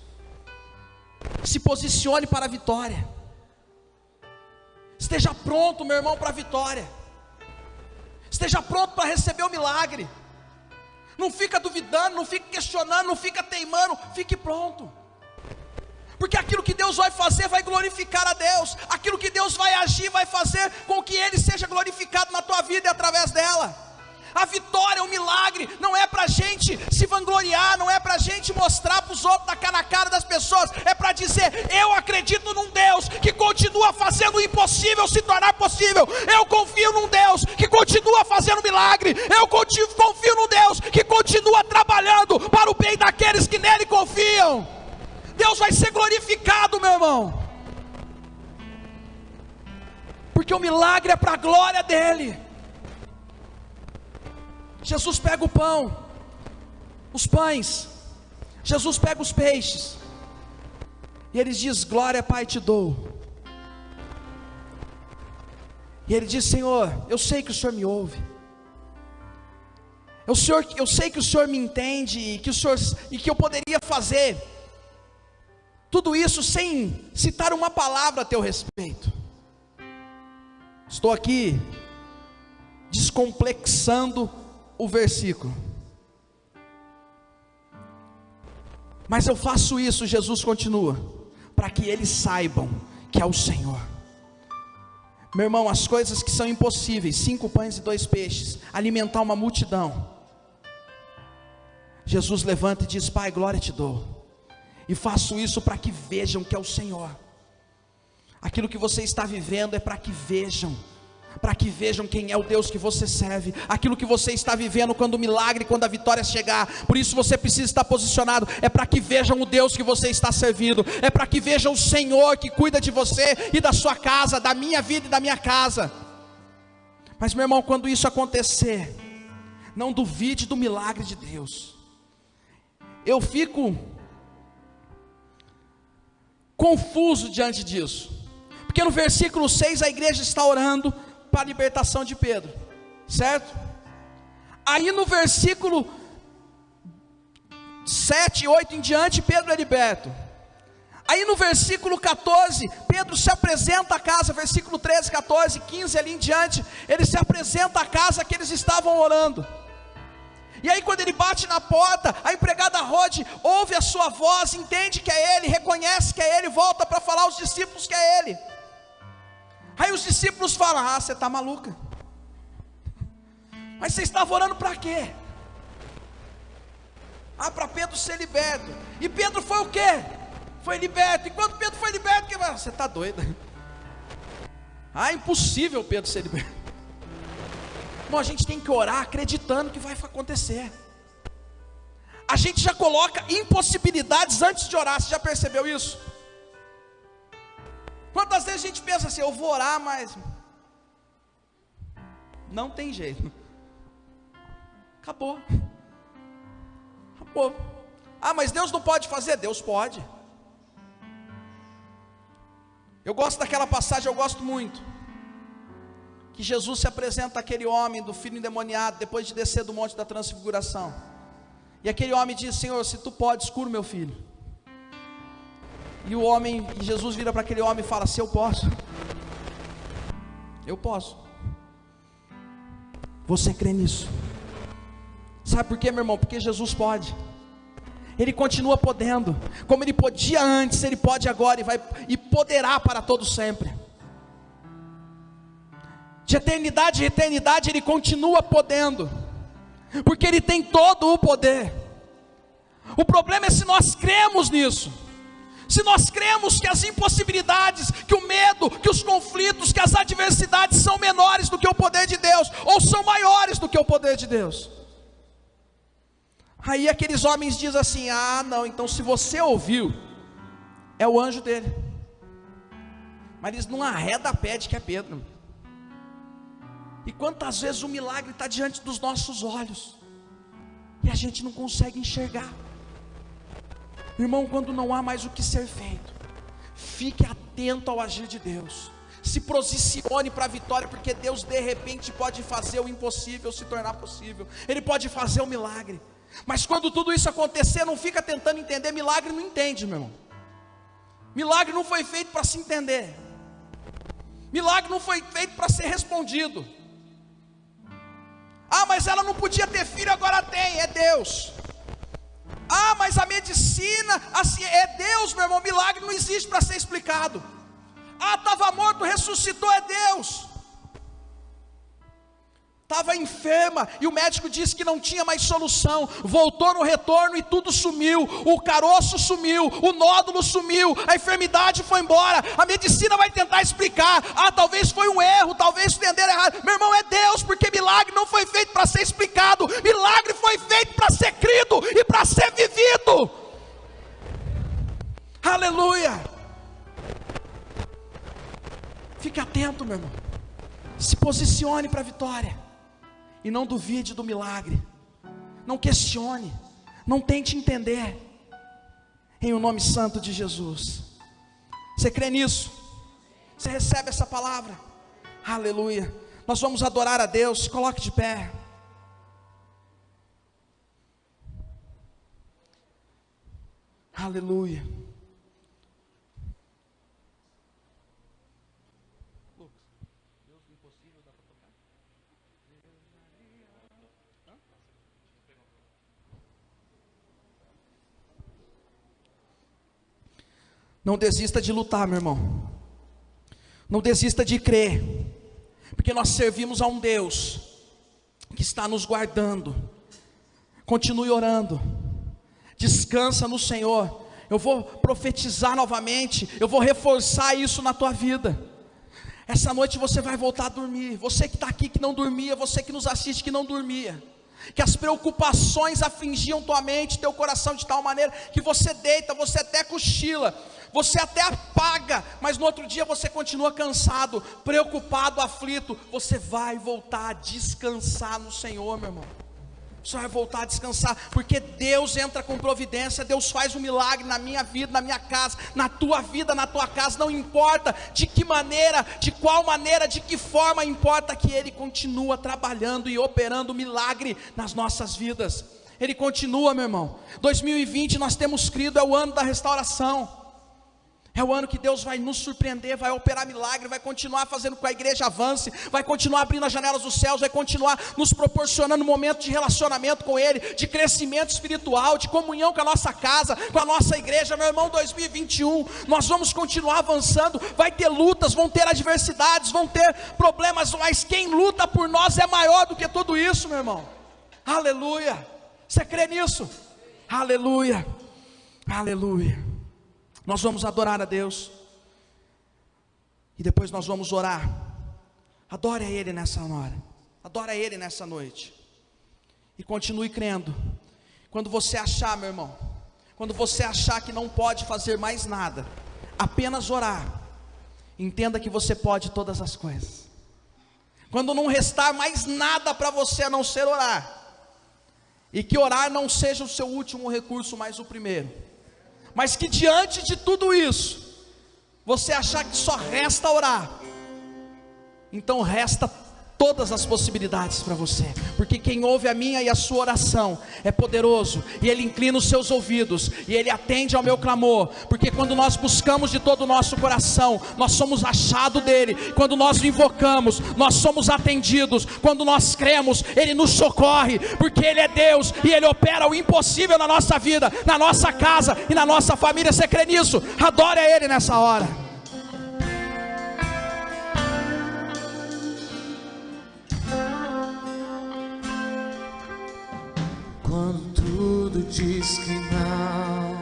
[SPEAKER 1] Se posicione para a vitória. Esteja pronto, meu irmão, para a vitória. Esteja pronto para receber o milagre. Não fica duvidando, não fica questionando, não fica teimando. Fique pronto. Porque aquilo que Deus vai fazer vai glorificar a Deus. Aquilo que Deus vai agir vai fazer com que Ele seja glorificado na tua vida e através dela. A vitória, o milagre, não é para a gente se vangloriar, não é para a gente mostrar para os outros, tacar na cara das pessoas, é para dizer: eu acredito num Deus que continua fazendo o impossível se tornar possível. Eu confio num Deus que continua fazendo milagre. Eu confio num Deus que continua trabalhando para o bem daqueles que nele confiam. Deus vai ser glorificado, meu irmão, porque o milagre é para a glória dele. Jesus pega o pão, os pães, Jesus pega os peixes, e ele diz: glória, Pai, te dou. E ele diz: Senhor, eu sei que o Senhor me ouve, eu sei que o Senhor me entende, e que eu poderia fazer tudo isso sem citar uma palavra a teu respeito. Estou aqui descomplexando o versículo, mas eu faço isso, Jesus continua, para que eles saibam que é o Senhor. Meu irmão, as coisas que são impossíveis, 5 pães e 2 peixes, alimentar uma multidão, Jesus levanta e diz: Pai, glória te dou, e faço isso para que vejam que é o Senhor. Aquilo que você está vivendo é para que vejam quem é o Deus que você serve. Aquilo que você está vivendo, quando o milagre, quando a vitória chegar, por isso você precisa estar posicionado, é para que vejam o Deus que você está servindo, é para que vejam o Senhor que cuida de você e da sua casa, da minha vida e da minha casa. Mas, meu irmão, quando isso acontecer, não duvide do milagre de Deus. Eu fico confuso diante disso, porque no versículo 6 a igreja está orando para a libertação de Pedro, certo? Aí no versículo 7, 8 em diante, Pedro é liberto. Aí no versículo 14, Pedro se apresenta à casa, versículo 13, 14, 15 ali em diante, ele se apresenta à casa que eles estavam orando. E aí quando ele bate na porta, a empregada Rode ouve a sua voz, entende que é ele, reconhece que é ele, volta para falar aos discípulos que é ele. Aí os discípulos falam: ah, você está maluca, mas você estava orando para quê? Ah, para Pedro ser liberto. E Pedro foi o quê? Foi liberto. E quando Pedro foi liberto, você está doida? Ah, impossível Pedro ser liberto. Bom, a gente tem que orar acreditando que vai acontecer. A gente já coloca impossibilidades antes de orar. Você já percebeu isso? Quantas vezes a gente pensa assim: eu vou orar, mas não tem jeito. Acabou. Ah, mas Deus não pode fazer. Deus pode. Eu gosto daquela passagem, eu gosto muito, que Jesus se apresenta àquele homem do filho endemoniado, depois de descer do monte da transfiguração, e aquele homem diz: Senhor, se tu podes, cura o meu filho. E Jesus vira para aquele homem e fala: se eu posso, eu posso. Você crê nisso? Sabe por quê, meu irmão? Porque Jesus pode. Ele continua podendo, como ele podia antes, ele pode agora e poderá para todo sempre. De eternidade em eternidade ele continua podendo, porque ele tem todo o poder. O problema é se nós cremos nisso. Se nós cremos que as impossibilidades, que o medo, que os conflitos, que as adversidades são menores do que o poder de Deus, ou são maiores do que o poder de Deus. Aí aqueles homens dizem assim: ah não, então se você ouviu, é o anjo dele. Mas eles não arredam a pé de que é Pedro. E quantas vezes o milagre está diante dos nossos olhos, e a gente não consegue enxergar. Irmão, quando não há mais o que ser feito, Fique atento ao agir de Deus. Se posicione para a vitória, porque Deus de repente pode fazer o impossível se tornar possível. Ele pode fazer o milagre. Mas quando tudo isso acontecer, não fica tentando entender. Milagre não entende, meu irmão. Milagre não foi feito para se entender. Milagre não foi feito para ser respondido. Ah, mas ela não podia ter filho, agora tem. É Deus. Ah, mas a medicina, assim, é Deus, meu irmão. Milagre não existe para ser explicado. Ah, estava morto, ressuscitou, é Deus. Estava enferma e o médico disse que não tinha mais solução. Voltou no retorno e tudo sumiu. O caroço sumiu, o nódulo sumiu, a enfermidade foi embora. A medicina vai tentar explicar. Ah, talvez foi um erro, talvez entenderam errado. Meu irmão, é Deus, porque milagre não foi feito para ser explicado. Milagre foi feito para ser crido e para ser vivido. Aleluia. Fique atento, meu irmão. Se posicione para a vitória. E não duvide do milagre. Não questione. Não tente entender. Em o nome santo de Jesus. Você crê nisso? Você recebe essa palavra? Aleluia. Nós vamos adorar a Deus. Se coloque de pé. Aleluia. Não desista de lutar, meu irmão. Não desista de crer. Porque nós servimos a um Deus que está nos guardando. Continue orando. Descansa no Senhor. Eu vou profetizar novamente. Eu vou reforçar isso na tua vida. Essa noite você vai voltar a dormir. Você que está aqui que não dormia. Você que nos assiste que não dormia. Que as preocupações afligiam tua mente, teu coração de tal maneira que você deita, você até cochila, você até apaga, mas no outro dia você continua cansado, preocupado, aflito. Você vai voltar a descansar no Senhor, meu irmão. Você vai voltar a descansar, porque Deus entra com providência. Deus faz um milagre na minha vida, na minha casa, na tua vida, na tua casa. Não importa de que maneira, de qual maneira, de que forma, importa que Ele continua trabalhando e operando milagre nas nossas vidas. Ele continua, meu irmão. 2020 nós temos crido, é o ano da restauração. É o ano que Deus vai nos surpreender, vai operar milagre, vai continuar fazendo com que a igreja avance, vai continuar abrindo as janelas dos céus, vai continuar nos proporcionando momentos de relacionamento com Ele, de crescimento espiritual, de comunhão com a nossa casa, com a nossa igreja. Meu irmão, 2021, nós vamos continuar avançando. Vai ter lutas, vão ter adversidades, vão ter problemas, mas quem luta por nós é maior do que tudo isso, meu irmão. Aleluia. Você crê nisso? Aleluia. Aleluia. Nós vamos adorar a Deus. E depois nós vamos orar. Adore a Ele nessa hora. Adore a Ele nessa noite. E continue crendo. Quando você achar, meu irmão, quando você achar que não pode fazer mais nada, apenas orar, entenda que você pode todas as coisas. Quando não restar mais nada para você a não ser orar, e que orar não seja o seu último recurso, mas o primeiro. Mas que diante de tudo isso, você achar que só resta orar, então resta todas as possibilidades para você, porque quem ouve a minha e a sua oração é poderoso, e Ele inclina os seus ouvidos, e Ele atende ao meu clamor, porque quando nós buscamos de todo o nosso coração, nós somos achados dEle. Quando nós o invocamos, nós somos atendidos. Quando nós cremos, Ele nos socorre, porque Ele é Deus, e Ele opera o impossível na nossa vida, na nossa casa e na nossa família. Você crê nisso? Adore a Ele nessa hora.
[SPEAKER 2] Quando tudo diz que não,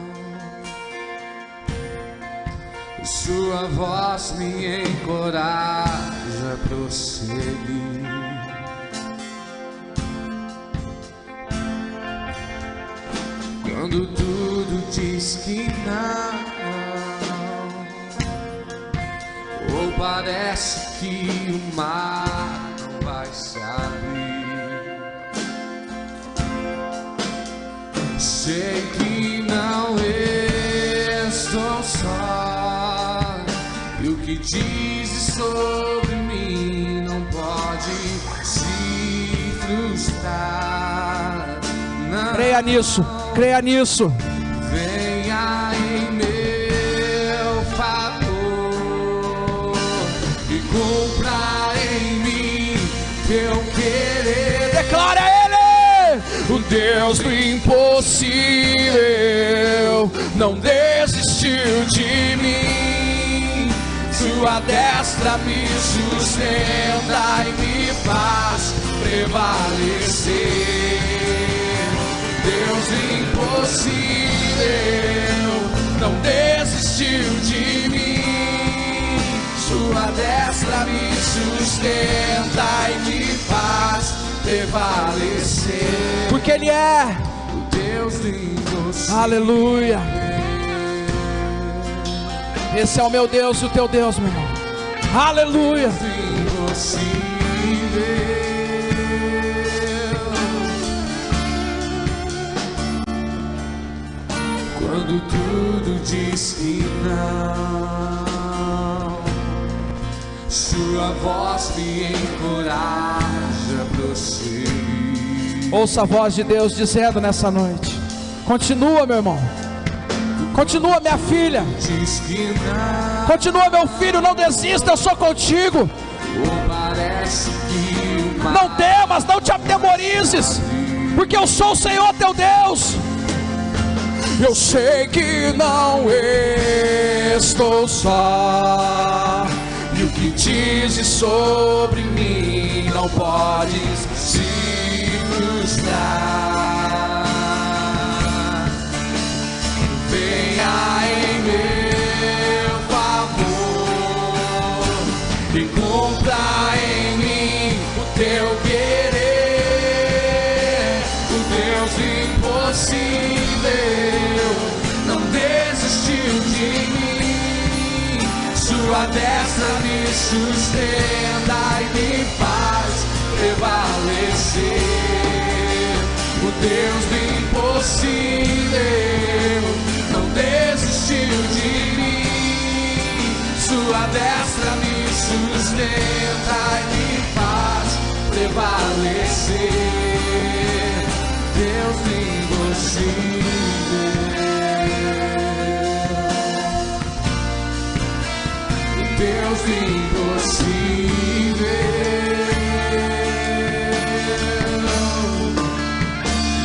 [SPEAKER 2] sua voz me encoraja a prosseguir. Quando tudo diz que não, ou parece que o mar não vai se abrir, sei que não estou só. que dizes sobre mim não pode se frustrar. Não.
[SPEAKER 1] Creia nisso, creia nisso.
[SPEAKER 2] Venha em meu favor e cumpra em mim teu querer.
[SPEAKER 1] Declara Ele,
[SPEAKER 2] o Deus do impossível não desistiu de mim. Sua destra me sustenta e me faz prevalecer. Deus do impossível não desistiu de mim. Sua destra me sustenta e me faz prevalecer.
[SPEAKER 1] porque Ele é
[SPEAKER 2] o Deus do impossível.
[SPEAKER 1] Aleluia. Esse é o meu Deus e o teu Deus, meu irmão. Aleluia.
[SPEAKER 2] Impossível. Quando tudo diz que não, sua voz me encoraja a prosseguir.
[SPEAKER 1] Ouça a voz de Deus dizendo nessa noite: continua, meu irmão. Continua, minha filha.
[SPEAKER 2] Diz que não,
[SPEAKER 1] continua, meu filho, não desista, eu sou contigo.
[SPEAKER 2] ou parece que o mar
[SPEAKER 1] Não temas, não te atemorizes, porque eu sou o Senhor teu Deus. Eu sei que não estou só,
[SPEAKER 2] e o que dizes sobre mim não pode se frustrar. Venha em meu favor e cumpra em mim o teu querer. O Deus impossível não desistiu de mim. Sua destra me sustenta e me faz prevalecer. O Deus do impossível não desistiu de mim. Sua destra me sustenta e me faz prevalecer. Deus do impossível. Deus do impossível.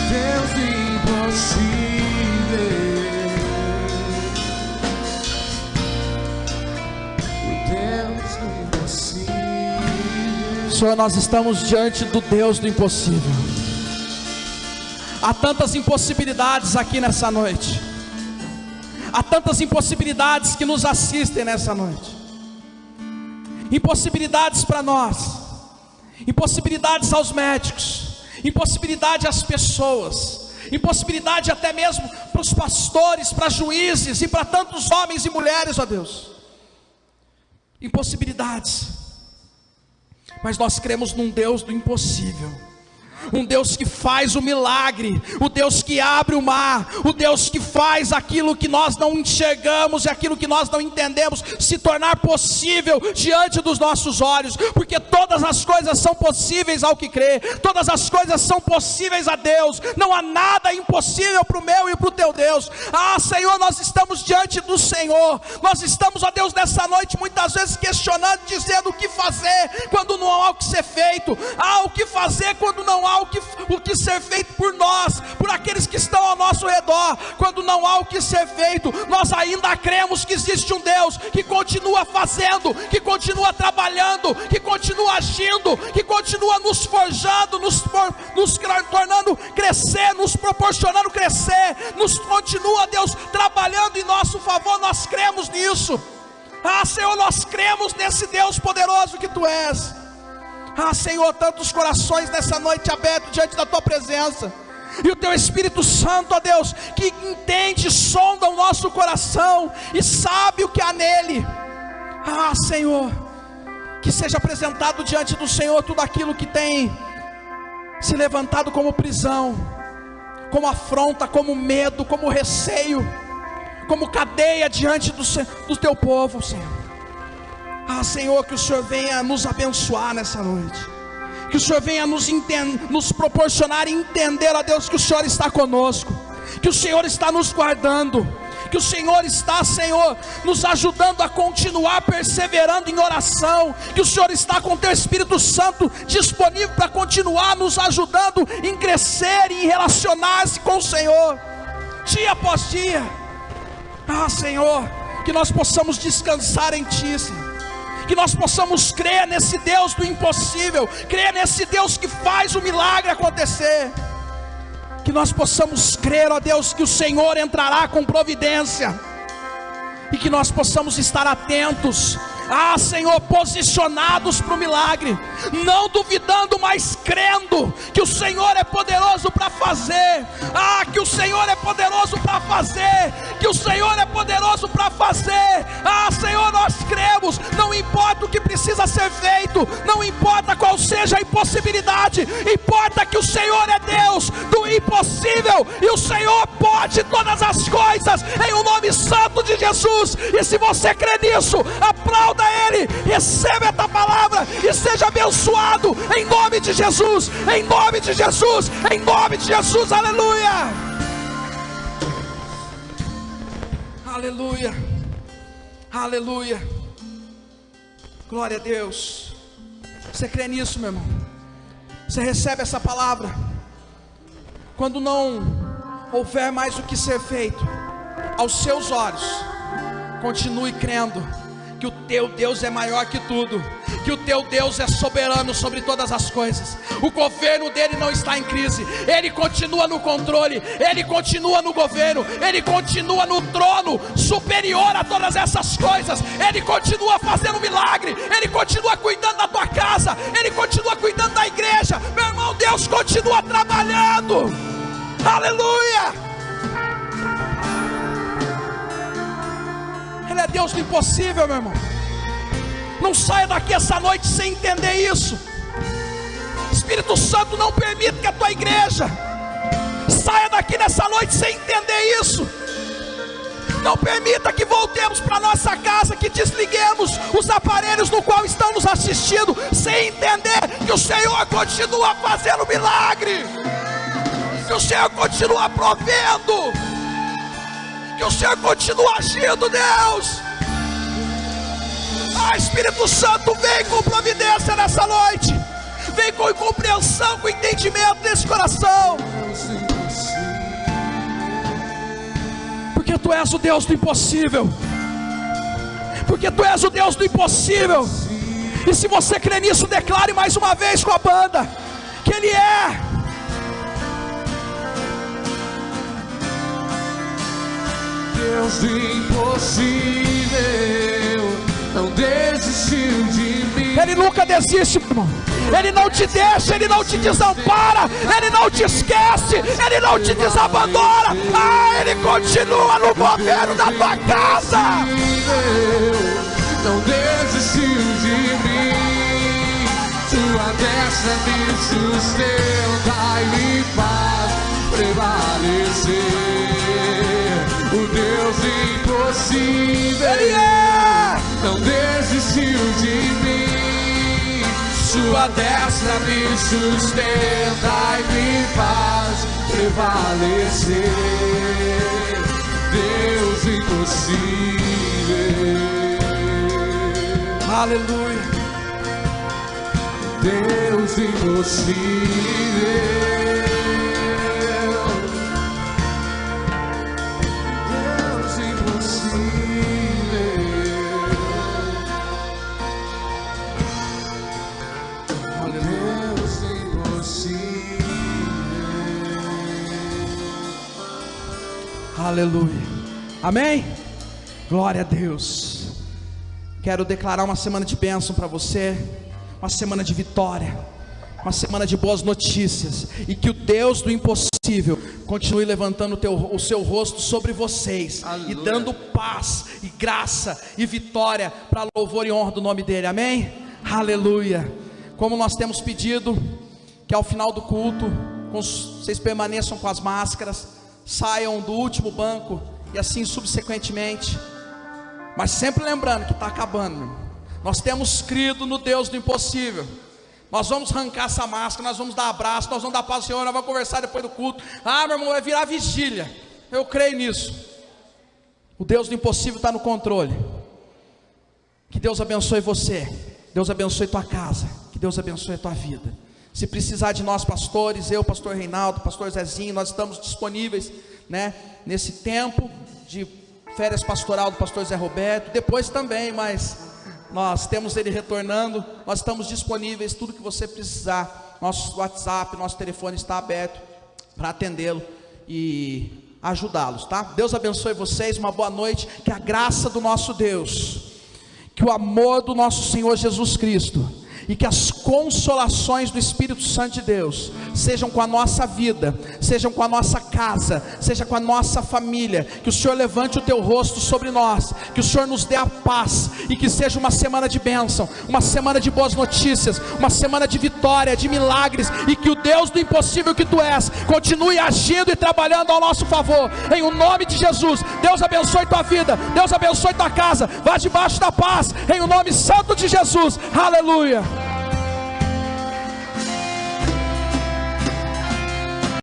[SPEAKER 2] Deus do impossível. Deus do impossível.
[SPEAKER 1] Senhor, nós estamos diante do Deus do impossível. Há tantas impossibilidades aqui nessa noite. Há tantas impossibilidades que nos assistem nessa noite. Impossibilidades para nós, impossibilidades aos médicos, impossibilidade às pessoas, impossibilidade até mesmo para os pastores, para juízes e para tantos homens e mulheres, ó Deus. Impossibilidades, mas nós cremos num Deus do impossível. Um Deus que faz o milagre, o Deus que abre o mar, o Deus que faz aquilo que nós não enxergamos e aquilo que nós não entendemos se tornar possível diante dos nossos olhos, porque todas as coisas são possíveis ao que crê, todas as coisas são possíveis a Deus, não há nada impossível para o meu e para o teu Deus. Ah, Senhor, nós estamos diante do Senhor, nós estamos, ó Deus, nessa noite muitas vezes questionando, dizendo o que fazer quando não há o que ser feito, o que fazer quando não há o que ser feito por nós, por aqueles que estão ao nosso redor. Quando não há o que ser feito, nós ainda cremos que existe um Deus que continua fazendo, que continua trabalhando, que continua agindo, que continua nos forjando, nos tornando crescer, nos proporcionando crescer, nos continua, Deus, trabalhando em nosso favor. Nós cremos nisso. Senhor, nós cremos nesse Deus poderoso que Tu és. Senhor, tantos corações nessa noite abertos diante da Tua presença, e o Teu Espírito Santo, ó Deus, que entende, sonda o nosso coração e sabe o que há nele. Senhor, que seja apresentado diante do Senhor tudo aquilo que tem se levantado como prisão, como afronta, como medo, como receio, como cadeia diante do Teu povo, Senhor. Senhor, que o Senhor venha nos abençoar nessa noite, que o Senhor venha nos proporcionar entender, ó Deus, que o Senhor está conosco, que o Senhor está nos guardando, que o Senhor está, Senhor, nos ajudando a continuar perseverando em oração, que o Senhor está com o Teu Espírito Santo disponível para continuar nos ajudando em crescer e em relacionar-se com o Senhor, dia após dia. Senhor, que nós possamos descansar em Ti, Senhor, que nós possamos crer nesse Deus do impossível, crer nesse Deus que faz o milagre acontecer, que nós possamos crer, ó Deus, que o Senhor entrará com providência, e que nós possamos estar atentos, Senhor, posicionados para o milagre, não duvidando, mas crendo que o Senhor é poderoso para fazer, que o Senhor é poderoso para fazer, que o Senhor é poderoso para fazer. Senhor, nós cremos, não importa o que precisa ser feito, não importa qual seja a impossibilidade, importa que o Senhor é Deus do impossível, e o Senhor pode todas as coisas, em o nome santo de Jesus. E se você crê nisso, aplauda Ele, receba esta palavra e seja abençoado em nome de Jesus, em nome de Jesus, em nome de Jesus. Aleluia, aleluia, aleluia, glória a Deus. Você crê nisso, meu irmão? Você recebe essa palavra? Quando não houver mais o que ser feito aos seus olhos, continue crendo que o teu Deus é maior que tudo, que o teu Deus é soberano sobre todas as coisas. O governo dele não está em crise, ele continua no controle, ele continua no governo, ele continua no trono superior a todas essas coisas, ele continua fazendo milagre, ele continua cuidando da tua casa, ele continua cuidando da igreja. Meu irmão, Deus continua trabalhando. Aleluia. Ele é Deus do impossível, meu irmão. Não saia daqui essa noite sem entender isso. Espírito Santo, não permita que a tua igreja saia daqui nessa noite sem entender isso. Não permita que voltemos para nossa casa, que desliguemos os aparelhos no qual estão nos assistindo, sem entender que o Senhor continua fazendo milagre, que o Senhor continua provendo, que o Senhor continua agindo, Deus. Espírito Santo, vem com providência nessa noite, vem com compreensão, com entendimento nesse coração, porque Tu és o Deus do impossível, porque Tu és o Deus do impossível. E se você crê nisso, declare mais uma vez com a banda que Ele é.
[SPEAKER 2] Deus do impossível, não desistiu de mim.
[SPEAKER 1] Ele nunca desiste, irmão. Ele não te deixa, Ele não te desampara, Ele não te esquece, Ele não te desabandona. Ele continua no governo da tua casa.
[SPEAKER 2] Não desistiu de mim, Sua destra me sustenta e me faz prevalecer. O Deus impossível,
[SPEAKER 1] Ele é.
[SPEAKER 2] Não desistiu de mim, Sua destra me sustenta e me faz prevalecer. Deus impossível,
[SPEAKER 1] aleluia.
[SPEAKER 2] Deus impossível.
[SPEAKER 1] Aleluia, amém? Glória a Deus. Quero declarar uma semana de bênção para você, uma semana de vitória, uma semana de boas notícias, e que o Deus do impossível continue levantando o seu rosto sobre vocês. Aleluia. E dando paz e graça e vitória para louvor e honra do nome dele, amém? Aleluia. Como nós temos pedido que ao final do culto vocês permaneçam com as máscaras, saiam do último banco e assim subsequentemente, mas sempre lembrando que está acabando, Nós temos crido no Deus do impossível. Nós vamos arrancar essa máscara, nós vamos dar abraço, nós vamos dar paz ao Senhor, nós vamos conversar depois do culto. Meu irmão, vai virar vigília. Eu creio nisso. O Deus do impossível está no controle. Que Deus abençoe você, Deus abençoe tua casa, que Deus abençoe a tua vida. Se precisar de nós pastores, eu, pastor Reinaldo, pastor Zezinho, nós estamos disponíveis, né, nesse tempo de férias pastoral do pastor Zé Roberto, depois também, mas nós temos ele retornando, nós estamos disponíveis, tudo que você precisar, nosso WhatsApp, nosso telefone está aberto para atendê-lo e ajudá-los, tá? Deus abençoe vocês, uma boa noite, que a graça do nosso Deus, que o amor do nosso Senhor Jesus Cristo e que as consolações do Espírito Santo de Deus sejam com a nossa vida, sejam com a nossa casa, seja com a nossa família. Que o Senhor levante o teu rosto sobre nós, que o Senhor nos dê a paz, e que seja uma semana de bênção, uma semana de boas notícias, uma semana de vitória, de milagres, e que o Deus do impossível que tu és continue agindo e trabalhando ao nosso favor, em o nome de Jesus. Deus abençoe tua vida, Deus abençoe tua casa, vá debaixo da paz, em o nome santo de Jesus, aleluia.